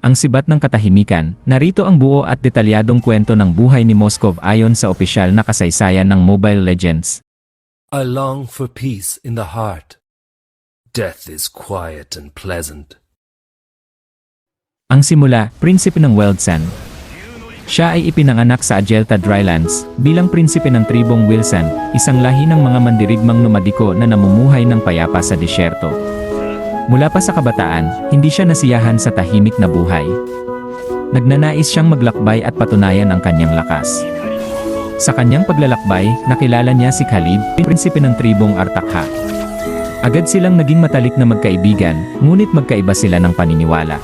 ang sibat ng katahimikan. Narito ang buo at detalyadong kwento ng buhay ni Moskov ayon sa opisyal na kasaysayan ng Mobile Legends. I long for peace in the heart. Death is quiet and pleasant. Ang simula, prinsipe ng Weldsan. Siya ay ipinanganak sa Ajelta Drylands, bilang prinsipe ng tribong Wilson, isang lahi ng mga mandirigmang nomadiko na namumuhay ng payapa sa disyerto. Mula pa sa kabataan, hindi siya nasiyahan sa tahimik na buhay. Nagnanais siyang maglakbay at patunayan ang kanyang lakas. Sa kanyang paglalakbay, nakilala niya si Khalid, prinsipe ng tribong Artakha. Agad silang naging matalik na magkaibigan, ngunit magkaiba sila ng paniniwala.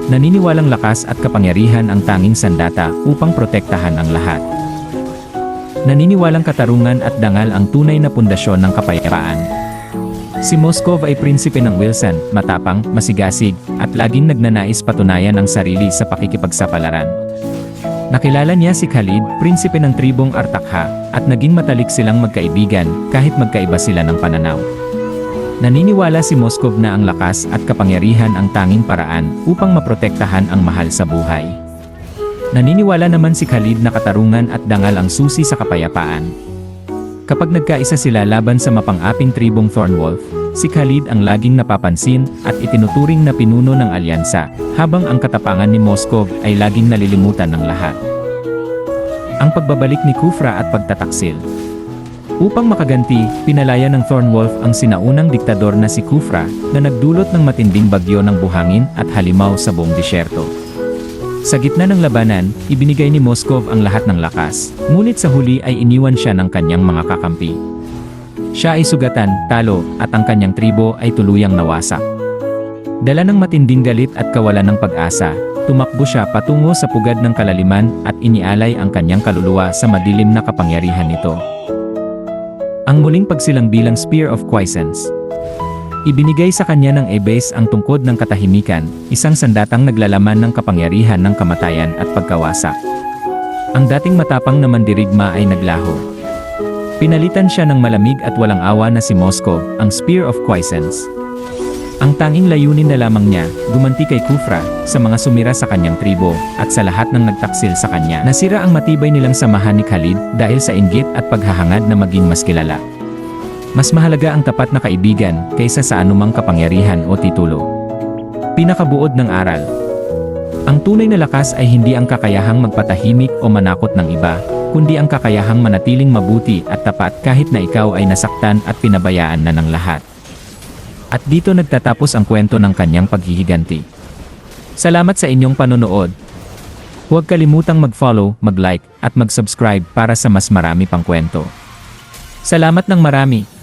Naniniwalang lakas at kapangyarihan ang tanging sandata upang protektahan ang lahat. Naniniwalang katarungan at dangal ang tunay na pundasyon ng kapayapaan. Si Moskov ay prinsipe ng Wilson, matapang, masigasig, at laging nagnanais patunayan ang sarili sa pakikipagsapalaran. Nakilala niya si Khalid, prinsipe ng tribong Artakha, at naging matalik silang magkaibigan kahit magkaiba sila ng pananaw. Naniniwala si Moskov na ang lakas at kapangyarihan ang tanging paraan upang maprotektahan ang mahal sa buhay. Naniniwala naman si Khalid na katarungan at dangal ang susi sa kapayapaan. Kapag nagkaisa sila laban sa mapang-aping tribong Thornwolf, si Khalid ang laging napapansin at itinuturing na pinuno ng alyansa, habang ang katapangan ni Moskov ay laging nalilimutan ng lahat. Ang pagbabalik ni Kufra at pagtataksil. Upang makaganti, pinalaya ng Thornwolf ang sinaunang diktador na si Kufra, na nagdulot ng matinding bagyo ng buhangin at halimaw sa buong disyerto. Sa gitna ng labanan, ibinigay ni Moskov ang lahat ng lakas, ngunit sa huli ay iniwan siya ng kanyang mga kakampi. Siya ay sugatan, talo, at ang kanyang tribo ay tuluyang nawasak. Dala ng matinding galit at kawalan ng pag-asa, tumakbo siya patungo sa pugad ng kalaliman at inialay ang kanyang kaluluwa sa madilim na kapangyarihan nito. Ang muling pagsilang bilang Spear of Quiescence. Ibinigay sa kanya ng Ebes ang tungkod ng katahimikan, isang sandatang naglalaman ng kapangyarihan ng kamatayan at pagkawasak. Ang dating matapang na mandirigma ay naglaho. Pinalitan siya ng malamig at walang awa na si Moskov, ang Spear of Quiescence. Ang tanging layunin na lamang niya, gumanti kay Kufra, sa mga sumira sa kanyang tribo, at sa lahat ng nagtaksil sa kanya. Nasira ang matibay nilang samahan ni Khalid dahil sa inggit at paghahangad na maging mas kilala. Mas mahalaga ang tapat na kaibigan kaysa sa anumang kapangyarihan o titulo. Pinakabuod ng aral. Ang tunay na lakas ay hindi ang kakayahang magpatahimik o manakot ng iba, kundi ang kakayahang manatiling mabuti at tapat kahit na ikaw ay nasaktan at pinabayaan na ng lahat. At dito nagtatapos ang kwento ng kanyang paghihiganti. Salamat sa inyong panonood. Huwag kalimutang mag-follow, mag-like, at mag-subscribe para sa mas marami pang kwento. Salamat ng marami!